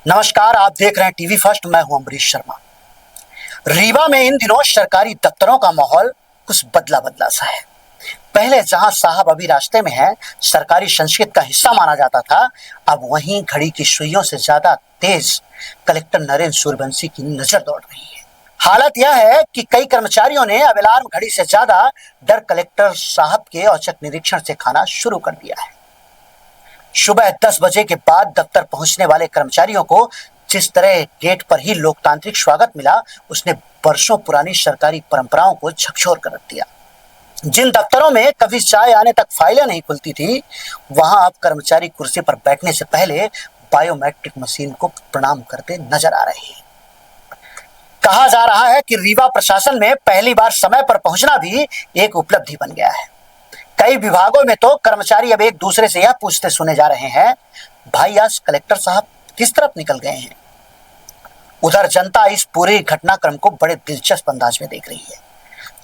नमस्कार, आप देख रहे हैं टीवी फर्स्ट। मैं हूं अमरीश शर्मा। रीवा में इन दिनों सरकारी दफ्तरों का माहौल कुछ बदला बदला सा है। पहले जहां साहब अभी रास्ते में है सरकारी संस्कृति का हिस्सा माना जाता था, अब वहीं घड़ी की सुइयों से ज्यादा तेज कलेक्टर नरेंद्र सूर्यवंशी की नजर दौड़ रही है। हालत यह है कि कई कर्मचारियों ने अब अलार्म घड़ी से ज्यादा डर कलेक्टर साहब के औचक निरीक्षण से खाना शुरू कर दिया है। सुबह 10 बजे के बाद दफ्तर पहुंचने वाले कर्मचारियों को जिस तरह गेट पर ही लोकतांत्रिक स्वागत मिला, उसने वर्षों पुरानी सरकारी परंपराओं को झकझोर कर रख दिया। जिन दफ्तरों में कभी चाय आने तक फाइलें नहीं खुलती थी, वहां अब कर्मचारी कुर्सी पर बैठने से पहले बायोमेट्रिक मशीन को प्रणाम करते नजर आ रहे हैं। कहा जा रहा है कि रीवा प्रशासन में पहली बार समय पर पहुंचना भी एक उपलब्धि बन गया है। कई विभागों में तो कर्मचारी अब एक दूसरे से यह पूछते सुने जा रहे हैं, भाई आज कलेक्टर साहब किस तरफ निकल गए हैं। उधर जनता इस पूरे घटनाक्रम को बड़े दिलचस्प अंदाज में देख रही है।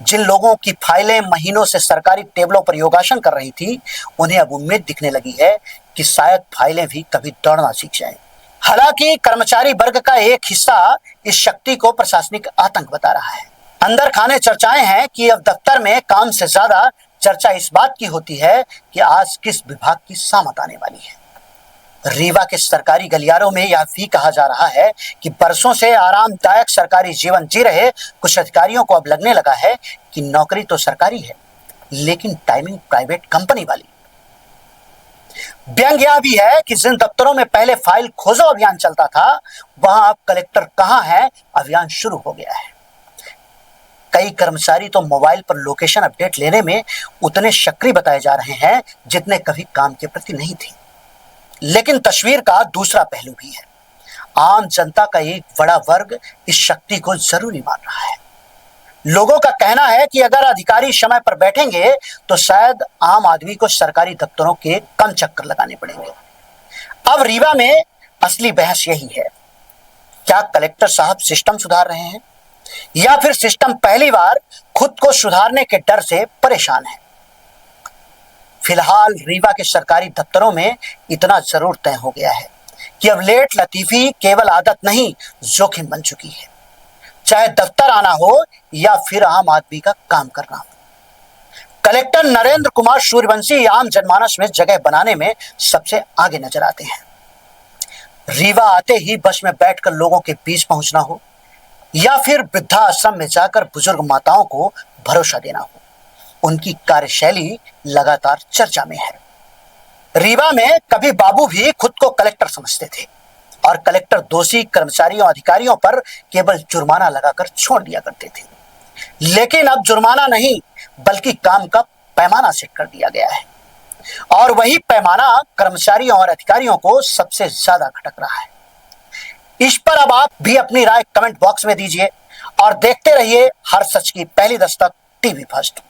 जिन लोगों की फाइलें महीनों से सरकारी टेबलों पर योगासन कर रही थी, उन्हें अब उम्मीद दिखने लगी है कि शायद फाइलें भी कभी दौड़ना सीख जाएं। हालांकि कर्मचारी वर्ग का एक हिस्सा इस शक्ति को प्रशासनिक आतंक बता रहा है। अंदर खाने चर्चाएं हैं कि अब दफ्तर में काम से ज्यादा चर्चा इस बात की होती है कि आज किस विभाग की सामत आने वाली है। रीवा के सरकारी गलियारों में यह भी कहा जा रहा है कि बरसों से आरामदायक सरकारी जीवन जी रहे कुछ अधिकारियों को अब लगने लगा है कि नौकरी तो सरकारी है, लेकिन टाइमिंग प्राइवेट कंपनी वाली। व्यंग यह भी है कि जिन दफ्तरों में पहले फाइल खोजो अभियान चलता था, वहां अब कलेक्टर कहां है अभियान शुरू हो गया है। कई कर्मचारी तो मोबाइल पर लोकेशन अपडेट लेने में उतने सक्रिय बताए जा रहे हैं जितने कभी काम के प्रति नहीं थे। लेकिन तस्वीर का दूसरा पहलू भी है। आम जनता का एक बड़ा वर्ग इस शक्ति को जरूरी मान रहा है। लोगों का कहना है कि अगर अधिकारी समय पर बैठेंगे तो शायद आम आदमी को सरकारी दफ्तरों के कम चक्कर लगाने पड़ेंगे। अब रीवा में असली बहस यही है, क्या कलेक्टर साहब सिस्टम सुधार रहे हैं या फिर सिस्टम पहली बार खुद को सुधारने के डर से परेशान है। फिलहाल रीवा के सरकारी दफ्तरों में इतना जरूर तय हो गया है कि अब लेट लतीफी केवल आदत नहीं, जोखिम बन चुकी है। चाहे दफ्तर आना हो या फिर आम आदमी का काम करना हो, कलेक्टर नरेंद्र कुमार सूर्यवंशी आम जनमानस में जगह बनाने में सबसे आगे नजर आते हैं। रीवा आते ही बस में बैठकर लोगों के बीच पहुंचना हो या फिर वृद्धाश्रम में जाकर बुजुर्ग माताओं को भरोसा देना हो, उनकी कार्यशैली लगातार चर्चा में है। रीवा में कभी बाबू भी खुद को कलेक्टर समझते थे और कलेक्टर दोषी कर्मचारियों अधिकारियों पर केवल जुर्माना लगाकर छोड़ दिया करते थे। लेकिन अब जुर्माना नहीं बल्कि काम का पैमाना सेट कर दिया गया है और वही पैमाना कर्मचारियों और अधिकारियों को सबसे ज्यादा खटक रहा है। इस पर अब आप भी अपनी राय कमेंट बॉक्स में दीजिए और देखते रहिए हर सच की पहली दस्तक टीवी फर्स्ट।